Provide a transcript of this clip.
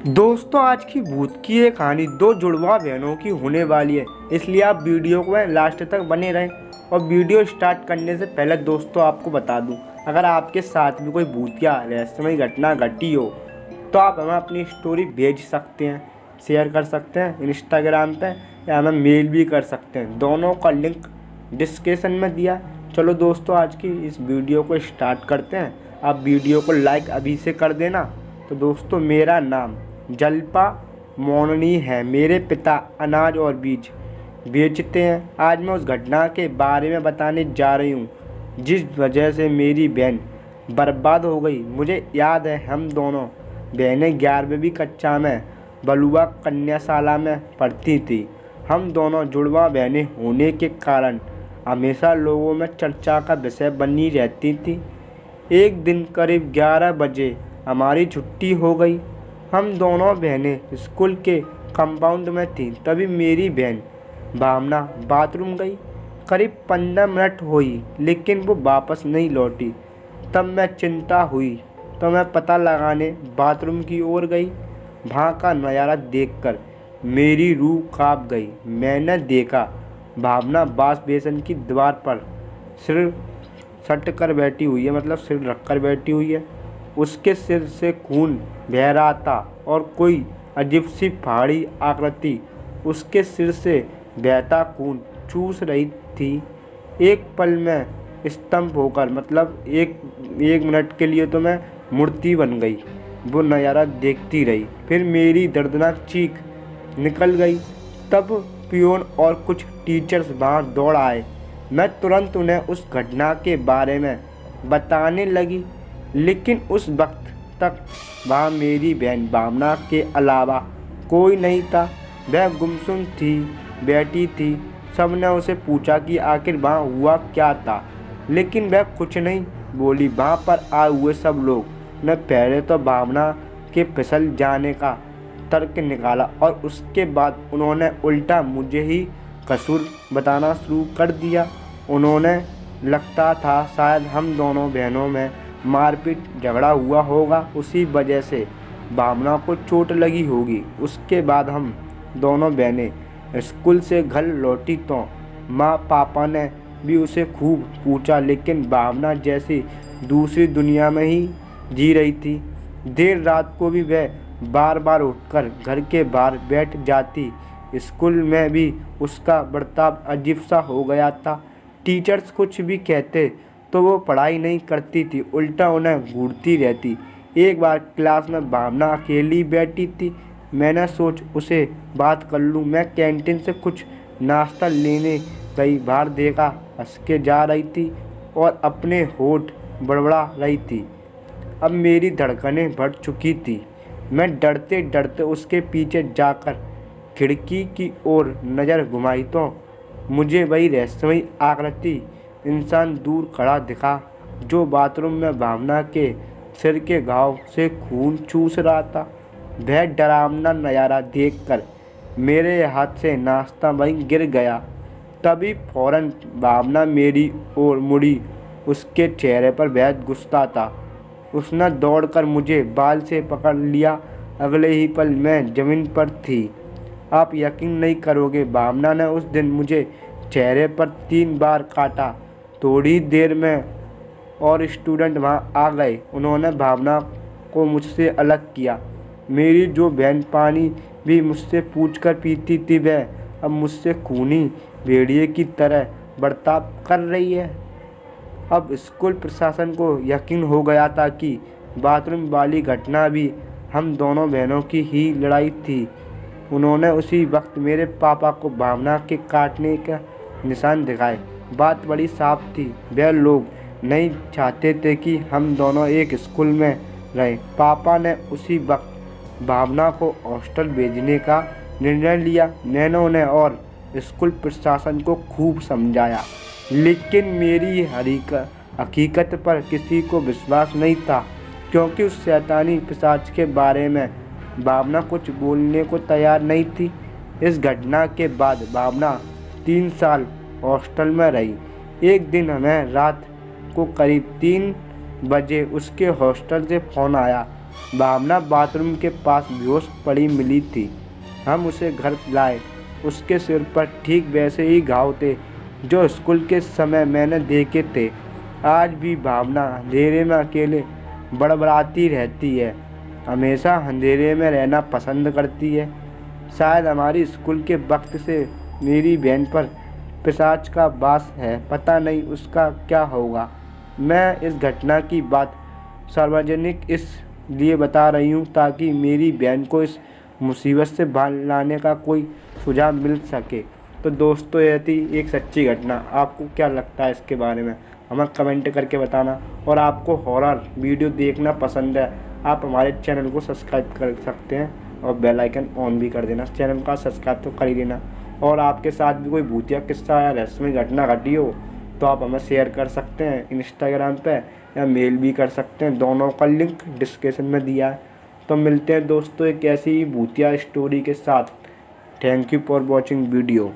दोस्तों, आज की भूत की ये कहानी दो जुड़वा बहनों की होने वाली है, इसलिए आप वीडियो को लास्ट तक बने रहें। और वीडियो स्टार्ट करने से पहले दोस्तों आपको बता दूं, अगर आपके साथ भी कोई भूतिया रहस्यमय घटना घटी हो तो आप हमें अपनी स्टोरी भेज सकते हैं, शेयर कर सकते हैं इंस्टाग्राम पे, या हमें मेल भी कर सकते हैं। दोनों का लिंक डिस्क्रिप्शन में दिया है। चलो दोस्तों, आज की इस वीडियो को स्टार्ट करते हैं। आप वीडियो को लाइक अभी से कर देना। तो दोस्तों, मेरा नाम जल्पा मोननी है। मेरे पिता अनाज और बीज बेचते हैं। आज मैं उस घटना के बारे में बताने जा रही हूँ जिस वजह से मेरी बहन बर्बाद हो गई। मुझे याद है, हम दोनों बहनें 11वीं कक्षा में बलुआ कन्याशाला में पढ़ती थी। हम दोनों जुड़वा बहनें होने के कारण हमेशा लोगों में चर्चा का विषय बनी रहती थी। एक दिन करीब 11 बजे हमारी छुट्टी हो गई। हम दोनों बहनें स्कूल के कंपाउंड में थीं। तभी मेरी बहन भावना बाथरूम गई। करीब 15 मिनट हुई लेकिन वो वापस नहीं लौटी। तब मैं चिंता हुई तो मैं पता लगाने बाथरूम की ओर गई। वहाँ का नज़ारा देखकर मेरी रूह कांप गई। मैंने देखा भावना वॉश बेसिन की दीवार पर सिर सट कर बैठी हुई है, मतलब सिर रख कर बैठी हुई है। उसके सिर से खून बह रहा था और कोई अजीब सी पहाड़ी आकृति उसके सिर से बहता खून चूस रही थी। एक पल में स्तंभ होकर, मतलब एक मिनट के लिए तो मैं मूर्ति बन गई। वो नज़ारा देखती रही। फिर मेरी दर्दनाक चीख निकल गई। तब पियोन और कुछ टीचर्स बाहर दौड़ आए। मैं तुरंत उन्हें उस घटना के बारे में बताने लगी, लेकिन उस वक्त तक वहाँ मेरी बहन भावना के अलावा कोई नहीं था। वह गुमसुम थी, बैठी थी। सबने उसे पूछा कि आखिर वहाँ हुआ क्या था, लेकिन वह कुछ नहीं बोली। वहाँ पर आए हुए सब लोग ने पहले तो भावना के फिसल जाने का तर्क निकाला और उसके बाद उन्होंने उल्टा मुझे ही कसूर बताना शुरू कर दिया। उन्होंने लगता था शायद हम दोनों बहनों में मारपीट झगड़ा हुआ होगा, उसी वजह से भावना को चोट लगी होगी। उसके बाद हम दोनों बहनें स्कूल से घर लौटी तो माँ पापा ने भी उसे खूब पूछा, लेकिन भावना जैसी दूसरी दुनिया में ही जी रही थी। देर रात को भी वह बार बार उठकर घर के बाहर बैठ जाती। स्कूल में भी उसका बर्ताव अजीब सा हो गया था। टीचर्स कुछ भी कहते तो वो पढ़ाई नहीं करती थी, उल्टा उन्हें घूरती रहती। एक बार क्लास में भावना अकेली बैठी थी। मैंने सोच उसे बात कर लूँ। मैं कैंटीन से कुछ नाश्ता लेने गई। बाहर देखा हंस के जा रही थी और अपने होठ बड़बड़ा रही थी। अब मेरी धड़कनें बढ़ चुकी थी। मैं डरते डरते उसके पीछे जाकर खिड़की की ओर नज़र घुमाई तो मुझे वही रहस्यमयी आकृति इंसान दूर खड़ा दिखा, जो बाथरूम में भावना के सिर के घाव से खून चूस रहा था। वह डरावना नज़ारा देखकर मेरे हाथ से नाश्ता वहीं गिर गया। तभी फौरन भावना मेरी ओर मुड़ी। उसके चेहरे पर बेहद गुस्सा था। उसने दौड़कर मुझे बाल से पकड़ लिया। अगले ही पल मैं ज़मीन पर थी। आप यकीन नहीं करोगे, भावना ने उस दिन मुझे चेहरे पर 3 बार काटा। थोड़ी देर में और स्टूडेंट वहाँ आ गए। उन्होंने भावना को मुझसे अलग किया। मेरी जो बहन पानी भी मुझसे पूछकर पीती थी, वह अब मुझसे खूनी भेड़िए की तरह बर्ताव कर रही है। अब स्कूल प्रशासन को यकीन हो गया था कि बाथरूम वाली घटना भी हम दोनों बहनों की ही लड़ाई थी। उन्होंने उसी वक्त मेरे पापा को भावना के काटने का निशान दिखाए। बात बड़ी साफ थी, वह लोग नहीं चाहते थे कि हम दोनों एक स्कूल में रहें। पापा ने उसी वक्त भावना को हॉस्टल भेजने का निर्णय लिया। मैंने उन्हें और स्कूल प्रशासन को खूब समझाया, लेकिन मेरी हकीकत पर किसी को विश्वास नहीं था, क्योंकि उस शैतानी पिशाच के बारे में भावना कुछ बोलने को तैयार नहीं थी। इस घटना के बाद भावना 3 साल हॉस्टल में रही। एक दिन हमें रात को करीब 3 बजे उसके हॉस्टल से फ़ोन आया। भावना बाथरूम के पास बेहोश पड़ी मिली थी। हम उसे घर लाए। उसके सिर पर ठीक वैसे ही घाव थे जो स्कूल के समय मैंने देखे थे। आज भी भावना अंधेरे में अकेले बड़बड़ाती रहती है, हमेशा अंधेरे में रहना पसंद करती है। शायद हमारी स्कूल के वक्त से मेरी बहन पर पिशाच का वास है, पता नहीं उसका क्या होगा। मैं इस घटना की बात सार्वजनिक इसलिए बता रही हूँ ताकि मेरी बहन को इस मुसीबत से बाहर लाने का कोई सुझाव मिल सके। तो दोस्तों, यह थी एक सच्ची घटना। आपको क्या लगता है इसके बारे में हमें कमेंट करके बताना। और आपको हॉरर वीडियो देखना पसंद है, आप हमारे चैनल को सब्सक्राइब कर सकते हैं और बेल आइकन ऑन भी कर देना। चैनल का सब्सक्राइब तो कर ही लेना। और आपके साथ भी कोई भूतिया किस्सा या रहस्यमय घटना घटी हो तो आप हमें शेयर कर सकते हैं इंस्टाग्राम पे, या मेल भी कर सकते हैं। दोनों का लिंक डिस्क्रिप्शन में दिया है। तो मिलते हैं दोस्तों एक ऐसी ही भूतिया स्टोरी के साथ। Thank you for watching video.